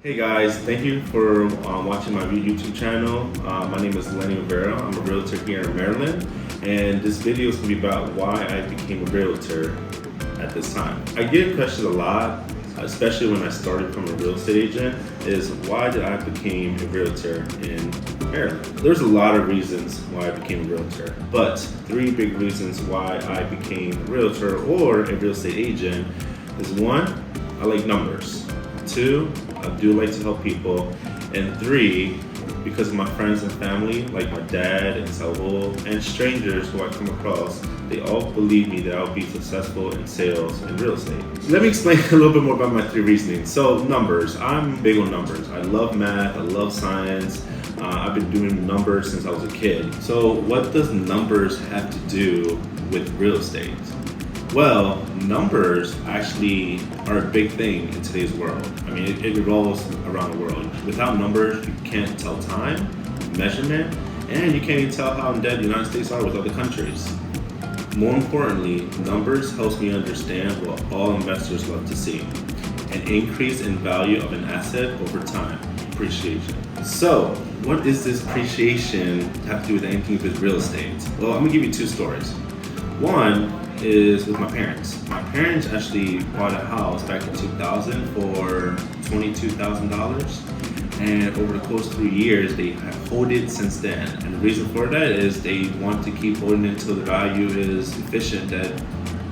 Hey guys, thank you for watching my YouTube channel. My name is Lenny Rivera. I'm a realtor here in Maryland, and this video is going to be about why I became a realtor at this time. I get questions a lot, especially when I started from a real estate agent, is why did I became a realtor in Maryland? There's a lot of reasons why I became a realtor, but three big reasons why I became a realtor or a real estate agent is one, I like numbers. Two, I do like to help people. And three, because of my friends and family, like my dad and Saul, and strangers who I come across, they all believe me that I'll be successful in sales and real estate. So let me explain a little bit more about my three reasonings. So numbers, I'm big on numbers. I love math, I love science. I've been doing numbers since I was a kid. So what does numbers have to do with real estate? Well, numbers actually are a big thing in today's world. I mean, it revolves around the world. Without numbers, you can't tell time, measurement, and you can't even tell how in depth the United States are with other countries. More importantly, numbers helps me understand what all investors love to see, an increase in value of an asset over time, appreciation. So, what does this appreciation have to do with anything with real estate? Well, I'm gonna give you two stories. One is with my parents. My parents actually bought a house back in 2000 for $22,000, and over the course of 3 years, they have held it since then. And the reason for that is they want to keep holding it until the value is sufficient that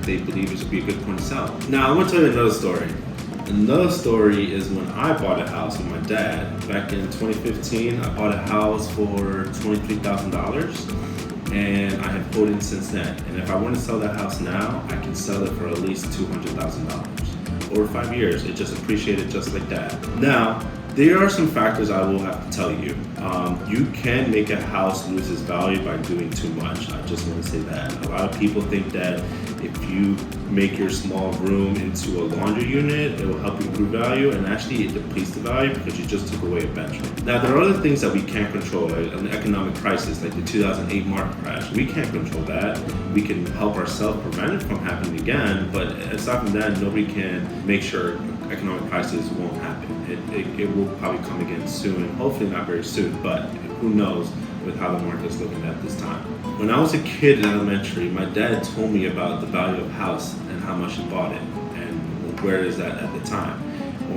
they believe it should be a good point to sell. Now, I want to tell you another story. Another story is when I bought a house with my dad. Back in 2015, I bought a house for $23,000. And I have pulled in since then. And if I want to sell that house now, I can sell it for at least $200,000. Over 5 years, it just appreciated just like that. Now, there are some factors I will have to tell you. You can make a house lose its value by doing too much. I just want to say that. A lot of people think that if you make your small room into a laundry unit, it will help you improve value, and actually it depletes the value because you just took away a bedroom. Now, there are other things that we can't control, like an economic crisis, like the 2008 market crash. We can't control that. We can help ourselves prevent it from happening again, but aside from that, nobody can make sure economic crisis won't happen. It will probably come again soon, hopefully not very soon, but who knows with how the market's looking at this time. When I was a kid in elementary, my dad told me about the value of a house and how much he bought it and where is that at the time.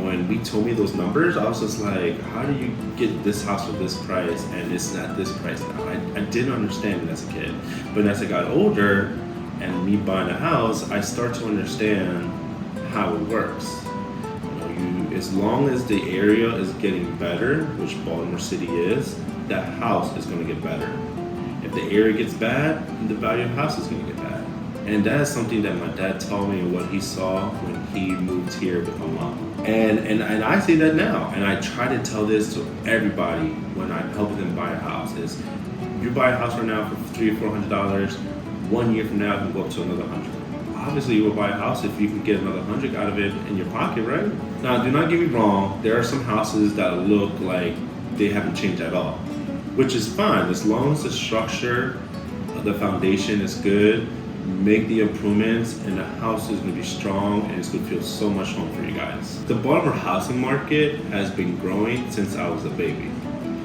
When he told me those numbers, I was just like, how do you get this house for this price and it's not this price now? I didn't understand it as a kid. But as I got older and me buying a house, I start to understand how it works. As long as the area is getting better, which Baltimore City is, that house is going to get better. If the area gets bad, the value of the house is going to get bad. And that is something that my dad told me and what he saw when he moved here with my mom. And I say that now, and I try to tell this to everybody when I'm helping them buy a house is, you buy a house right now for $300 or $400, 1 year from now it can go up to another $100. Obviously, you will buy a house if you can get another $100 out of it in your pocket, right? Now, do not get me wrong. There are some houses that look like they haven't changed at all, which is fine as long as the structure, the foundation is good. Make the improvements, and the house is going to be strong, and it's going to feel so much home for you guys. The Baltimore housing market has been growing since I was a baby.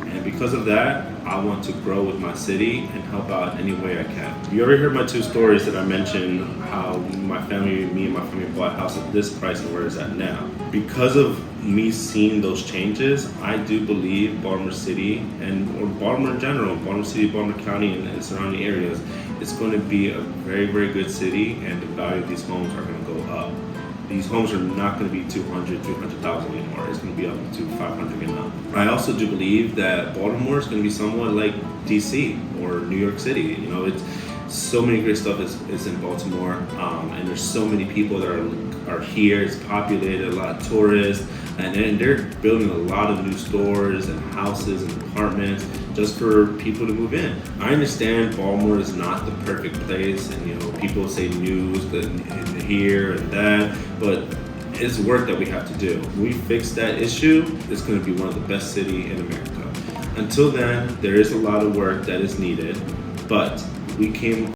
And because of that, I want to grow with my city and help out any way I can. You already heard my two stories that I mentioned, how me and my family bought a house at this price and where it's at now. Because of me seeing those changes, I do believe Baltimore City or Baltimore in general, Baltimore City, Baltimore County and surrounding areas, it's going to be a very, very good city, and the value of these homes are going to go up. These homes are not going to be 200, 300,000 anymore. It's going to be up to 500 and up. I also do believe that Baltimore is going to be somewhat like DC or New York City. You know, it's so many great stuff is in Baltimore, and there's so many people that are here. It's populated, a lot of tourists, and they're building a lot of new stores and houses and apartments just for people to move in. I understand Baltimore is not the perfect place, and people say news and here and that, but it's work that we have to do. When we fix that issue, it's going to be one of the best cities in America. Until then, there is a lot of work that is needed, but we came